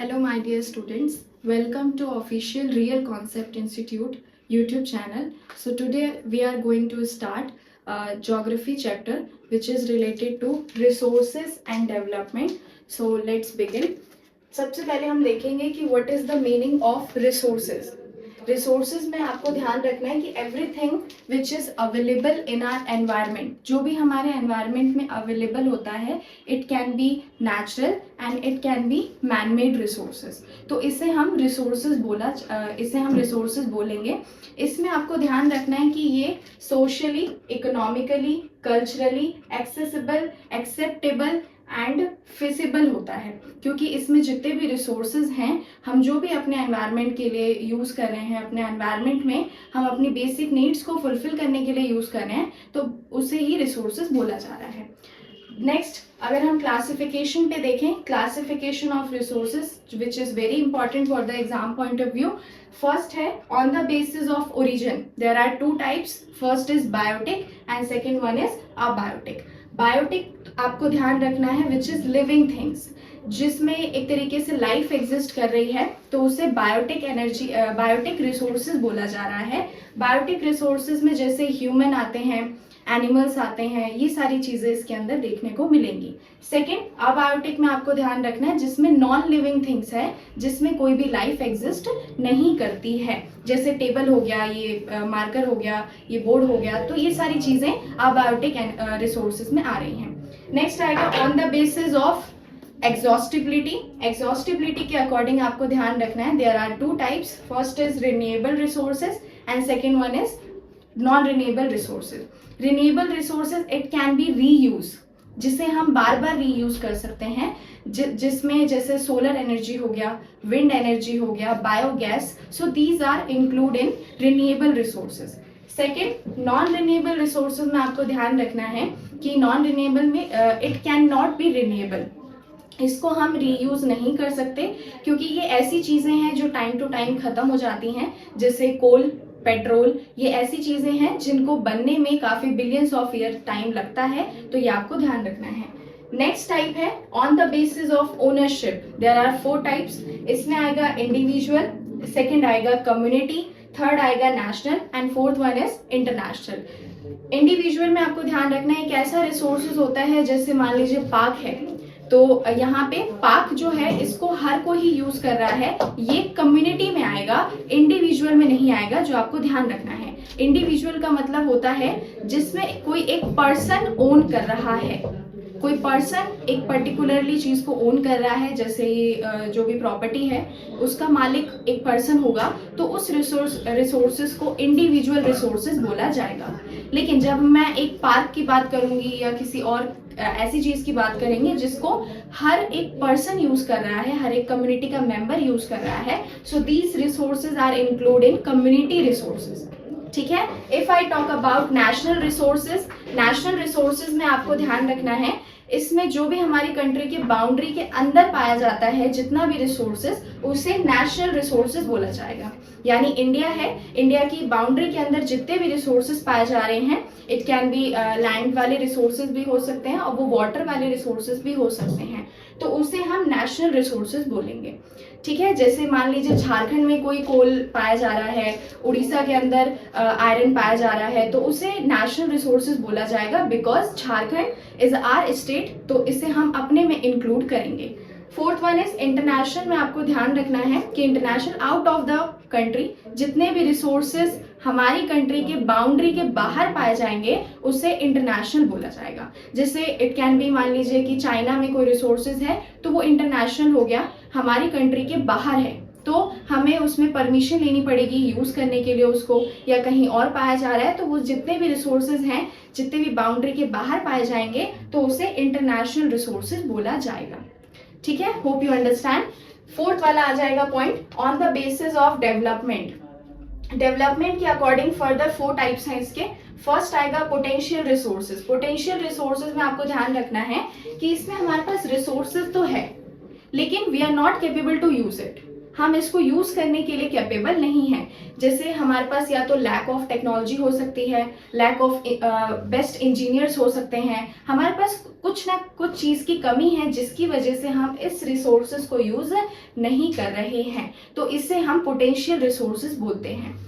Hello, my dear students. Welcome to official Real Concept Institute YouTube channel. So today we are going to start geography chapter which is related to resources and development. So let's begin. सबसे पहले हम देखेंगे कि what is the meaning of resources. Resources में आपको ध्यान रखना है कि everything which is available in are environment, जो भी हमारे एनवायरनमेंट में अवेलेबल होता है, it can B natural and it can B man made resources. तो इसे हम रिसोर्सेज बोलेंगे. इसमें आपको ध्यान रखना है कि ये socially, economically, culturally accessible, acceptable and feasible होता है, क्योंकि इसमें जितने भी रिसोर्सेज हैं, हम जो भी अपने एनवायरनमेंट के लिए यूज़ कर रहे हैं, अपने एनवायरनमेंट में हम अपनी बेसिक नीड्स को फुलफिल करने के लिए यूज़ कर रहे हैं, तो उसे ही रिसोर्सेज बोला जा रहा है. नेक्स्ट, अगर हम क्लासिफिकेशन पे देखें, classification of resources which is very important for the exam point of view. First है on the basis of origin. There are two types. First is biotic and second one is abiotic. Biotic आपको ध्यान रखना है which is living things, जिसमें एक तरीके से life exist कर रही है, तो उसे बायोटिक रिसोर्सेज बोला जा रहा है. बायोटिक रिसोर्सेज में जैसे ह्यूमन आते हैं, एनिमल्स आते हैं, ये सारी चीजें इसके अंदर देखने को मिलेंगी. सेकेंड, अबायोटिक में आपको ध्यान रखना है जिसमें नॉन लिविंग थिंग्स है, जिसमें कोई भी लाइफ एग्जिस्ट नहीं करती है, जैसे टेबल हो गया, ये मार्कर हो गया, ये बोर्ड हो गया, तो ये सारी चीजें अबायोटिक रिसोर्सेज में आ रही हैं. नेक्स्ट आएगा on the basis of exhaustibility. Exhaustibility के अकॉर्डिंग आपको ध्यान रखना है there are two types. First is renewable resources and second one is non renewable resources. Renewable resources it can be reuse, जिसे हम बार बार रीयूज कर सकते हैं, जिसमें जैसे सोलर एनर्जी हो गया, विंड एनर्जी हो गया, biogas. So these are include in renewable resources. Second, non renewable resources में आपको ध्यान रखना है कि नॉन रिन्यूएबल में it can not be renewable. इसको हम रीयूज नहीं कर सकते, क्योंकि ये ऐसी चीजें हैं जो टाइम टू टाइम खत्म हो जाती हैं, जैसे कोल, पेट्रोल, ये ऐसी चीजें हैं जिनको बनने में काफी बिलियंस ऑफ ईयर टाइम लगता है, तो ये आपको ध्यान रखना है. नेक्स्ट टाइप है on the basis of ownership. There are four types. इसमें आएगा इंडिविजुअल, सेकेंड आएगा कम्युनिटी, थर्ड आएगा national and fourth one is international. Individual में आपको ध्यान रखना है एक ऐसा रिसोर्सेज होता है, जैसे मान लीजिए पाक है, तो यहाँ पे पाक जो है इसको हर कोई ही यूज कर रहा है, ये कम्युनिटी में आएगा, इंडिविजुअल में नहीं आएगा, जो आपको ध्यान रखना है. इंडिविजुअल का मतलब होता है जिसमें कोई एक पर्सन ओन कर रहा है, कोई पर्सन एक पर्टिकुलरली चीज को ओन कर रहा है, जैसे जो भी प्रॉपर्टी है उसका मालिक एक पर्सन होगा, तो उस रिसोर्सेज को इंडिविजुअल रिसोर्सेज बोला जाएगा. लेकिन जब मैं एक पार्क की बात करूंगी या किसी और ऐसी चीज की बात करेंगे जिसको हर एक पर्सन यूज कर रहा है, हर एक कम्युनिटी का मेंबर यूज कर रहा है, so these resources are include in community resources. ठीक है. If I talk about national resources, national resources में आपको ध्यान रखना है इसमें जो भी हमारी कंट्री के बाउंड्री के अंदर पाया जाता है, जितना भी रिसोर्सेज, उसे नेशनल रिसोर्सेज बोला जाएगा. यानी इंडिया है, इंडिया की बाउंड्री के अंदर जितने भी रिसोर्सेज पाए जा रहे हैं, इट कैन बी लैंड वाले रिसोर्सेज भी हो सकते हैं और वो वाटर वाले रिसोर्सेज भी हो सकते हैं, तो उसे हम नेशनल रिसोर्सेज बोलेंगे. ठीक है. जैसे मान लीजिए झारखंड में कोई कोल पाया जा रहा है, उड़ीसा के अंदर आयरन पाया जा रहा है, तो उसे नेशनल रिसोर्सेज बोला जाएगा, because Jharkhand is our state, तो इसे हम अपने में इंक्लूड करेंगे. फोर्थ वन इज इंटरनेशनल में आपको ध्यान रखना है कि international out of the country जितने भी रिसोर्सेज हमारी कंट्री के बाउंड्री के बाहर पाए जाएंगे, उसे इंटरनेशनल बोला जाएगा. जैसे इट कैन बी, मान लीजिए कि चाइना में कोई रिसोर्सेज है, तो वो इंटरनेशनल हो गया, हमारी कंट्री के बाहर है, तो हमें उसमें परमिशन लेनी पड़ेगी यूज करने के लिए उसको, या कहीं और पाया जा रहा है, तो वो जितने भी रिसोर्सेज हैं, जितने भी बाउंड्री के बाहर पाए जाएंगे, तो उसे इंटरनेशनल रिसोर्सेज बोला जाएगा. ठीक है. Hope you understand. फोर्थ वाला आ जाएगा point on the basis of development. Development के अकॉर्डिंग फर्दर फोर टाइप्स हैं इसके. फर्स्ट आएगा पोटेंशियल रिसोर्सेज. पोटेंशियल रिसोर्सेज में आपको ध्यान रखना है कि इसमें हमारे पास रिसोर्सेज तो है, लेकिन we are not capable to use it. हम इसको यूज करने के लिए कैपेबल नहीं है। जैसे हमारे पास या तो लैक ऑफ टेक्नोलॉजी हो सकती है, लैक ऑफ बेस्ट इंजीनियर्स हो सकते हैं, हमारे पास कुछ ना कुछ चीज की कमी है जिसकी वजह से हम इस रिसोर्सेज को यूज नहीं कर रहे हैं, तो इसे हम पोटेंशियल रिसोर्सेज बोलते हैं।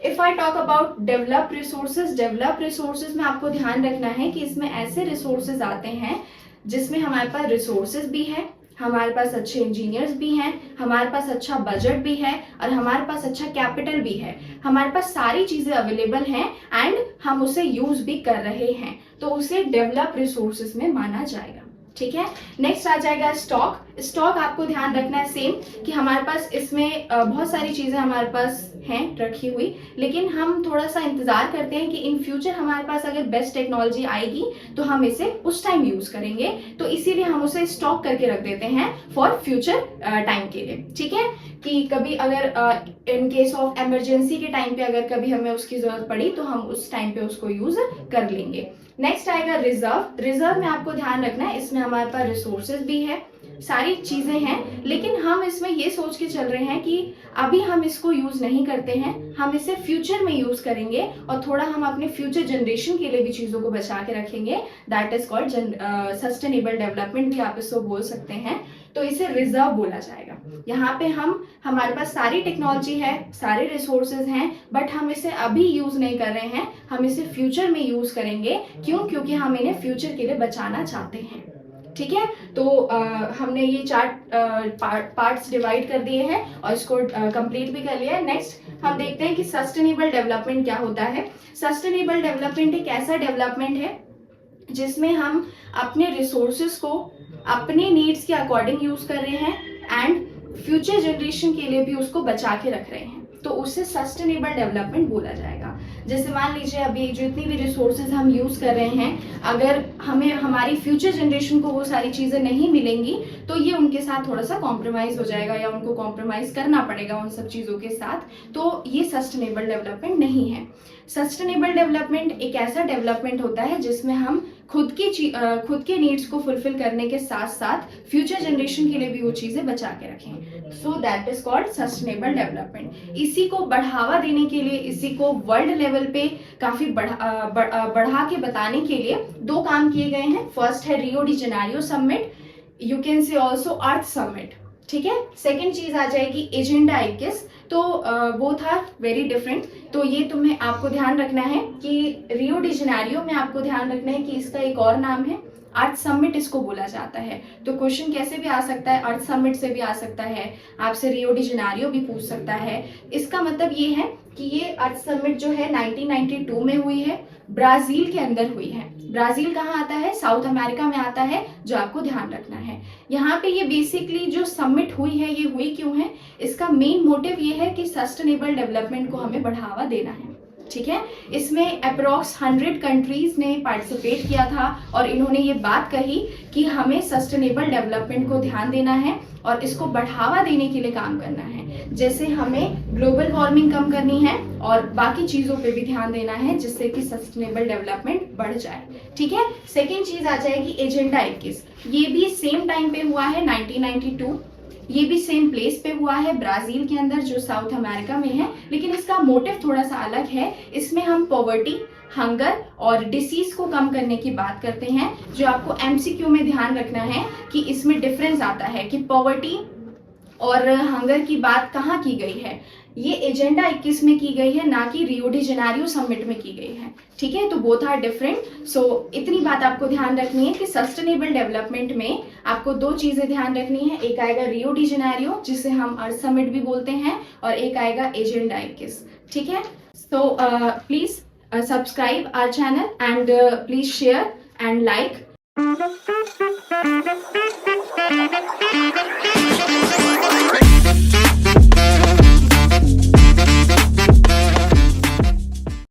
If I talk about develop resources में आपको ध्यान रखना है कि इसमें ऐसे रिसोर्सेज आते हैं जिसमें हमारे पास रिसोर्सेज भी है, हमारे पास अच्छे इंजीनियर्स भी हैं, हमारे पास अच्छा बजट भी है और हमारे पास अच्छा कैपिटल भी है। हमारे पास सारी चीजें अवेलेबल हैं एंड हम उसे यूज भी कर रहे हैं, तो उसे डेवलप रिसोर्सेज में माना जाएगा। ठीक है, नेक्स्ट आ जाएगा स्टॉक आपको ध्यान रखना है सेम कि हमारे पास इसमें बहुत सारी चीजें हमारे पास हैं रखी हुई, लेकिन हम थोड़ा सा इंतजार करते हैं कि इन फ्यूचर हमारे पास अगर बेस्ट टेक्नोलॉजी आएगी तो हम इसे उस टाइम यूज करेंगे, तो इसीलिए हम उसे स्टॉक करके रख देते हैं फॉर फ्यूचर टाइम के लिए। ठीक है, कि कभी अगर इन केस ऑफ इमरजेंसी के टाइम पे अगर कभी हमें उसकी जरूरत पड़ी तो हम उस टाइम पे उसको यूज कर लेंगे। नेक्स्ट आएगा रिजर्व में आपको ध्यान रखना है, इसमें हमारे पास रिसोर्सेज भी है, सारी चीजें हैं, लेकिन हम इसमें ये सोच के चल रहे हैं कि अभी हम इसको यूज नहीं करते हैं, हम इसे फ्यूचर में यूज करेंगे और थोड़ा हम अपने फ्यूचर जनरेशन के लिए भी चीजों को बचा के रखेंगे। That is called sustainable development भी आप इसको बोल सकते हैं, तो इसे रिजर्व बोला जाएगा। यहाँ पे हमारे पास सारी टेक्नोलॉजी है, सारे रिसोर्सेज हैं, बट हम इसे अभी यूज नहीं कर रहे हैं, हम इसे फ्यूचर में यूज करेंगे। क्यों? क्योंकि हम इन्हें फ्यूचर के लिए बचाना चाहते हैं। ठीक है, तो हमने ये चार पार्ट्स डिवाइड कर दिए हैं और इसको कंप्लीट भी कर लिया है। नेक्स्ट हम देखते हैं कि सस्टेनेबल डेवलपमेंट क्या होता है। सस्टेनेबल डेवलपमेंट एक ऐसा डेवलपमेंट है जिसमें हम अपने रिसोर्सेज को अपने नीड्स के अकॉर्डिंग यूज कर रहे हैं एंड फ्यूचर जनरेशन के लिए भी उसको बचा के रख रहे हैं, तो उसे सस्टेनेबल डेवलपमेंट बोला जाएगा। जैसे मान लीजिए अभी जितनी भी रिसोर्सेज हम यूज कर रहे हैं, अगर हमें हमारी फ्यूचर जनरेशन को वो सारी चीजें नहीं मिलेंगी तो ये उनके साथ थोड़ा सा कॉम्प्रोमाइज हो जाएगा या उनको कॉम्प्रोमाइज करना पड़ेगा उन सब चीजों के साथ, तो ये सस्टेनेबल डेवलपमेंट नहीं है। सस्टेनेबल डेवलपमेंट एक ऐसा डेवलपमेंट होता है जिसमें हम खुद के नीड्स को फुलफिल करने के साथ साथ फ्यूचर जनरेशन के लिए भी वो चीजें बचा के रखें, so that is called sustainable development. इसी को बढ़ावा देने के लिए, इसी को वर्ल्ड लेवल पे काफी बढ़ा के बताने के लिए दो काम किए गए हैं। फर्स्ट है Rio de Janeiro summit, you can say also earth summit. ठीक है, सेकेंड चीज आ जाएगी एजेंडा 21, तो बोथ आर वेरी डिफरेंट। तो ये तुम्हें आपको ध्यान रखना है कि रियो डी जेनेरियो में आपको ध्यान रखना है कि इसका एक और नाम है अर्थ समिट, इसको बोला जाता है। तो क्वेश्चन कैसे भी आ सकता है, अर्थ समिट से भी आ सकता है, आपसे रियो डी जेनेरियो भी पूछ सकता है। इसका मतलब ये है कि ये अर्थ समिट जो है 1992 में हुई है, ब्राजील के अंदर हुई है। ब्राजील कहाँ आता है? साउथ अमेरिका में आता है, जो आपको ध्यान रखना है। यहाँ पे ये बेसिकली जो समिट हुई है, ये हुई क्यों है? इसका मेन मोटिव ये है कि सस्टेनेबल डेवलपमेंट को हमें बढ़ावा देना है। ठीक है, इसमें अप्रॉक्स 100 कंट्रीज ने पार्टिसिपेट किया था और इन्होंने ये बात कही कि हमें सस्टेनेबल डेवलपमेंट को ध्यान देना है और इसको बढ़ावा देने के लिए काम करना है। जैसे हमें ग्लोबल वार्मिंग कम करनी है और बाकी चीजों पे भी ध्यान देना है जिससे कि सस्टेनेबल डेवलपमेंट बढ़ जाए। ठीक है, सेकेंड चीज आ जाएगी एजेंडा 21। ये भी सेम टाइम पे हुआ है 1992, ये भी सेम प्लेस पे हुआ है ब्राजील के अंदर जो साउथ अमेरिका में है, लेकिन इसका मोटिव थोड़ा सा अलग है। इसमें हम पॉवर्टी, हंगर और डिसीज को कम करने की बात करते हैं। जो आपको एमसीक्यू में ध्यान रखना है कि इसमें डिफरेंस आता है कि पॉवर्टी और हंगर की बात कहाँ की गई है, ये एजेंडा 21 में की गई है, ना कि रियो डी जेनेरियो समिट में की गई है। ठीक है, तो बोथ आर डिफरेंट। सो इतनी बात आपको ध्यान रखनी है कि सस्टेनेबल डेवलपमेंट में आपको दो चीजें ध्यान रखनी है। एक आएगा रियो डी जेनेरियो जिसे हम अर्थ समिट भी बोलते हैं, और एक आएगा एजेंडा 21। ठीक है, so please subscribe our channel and please share and like.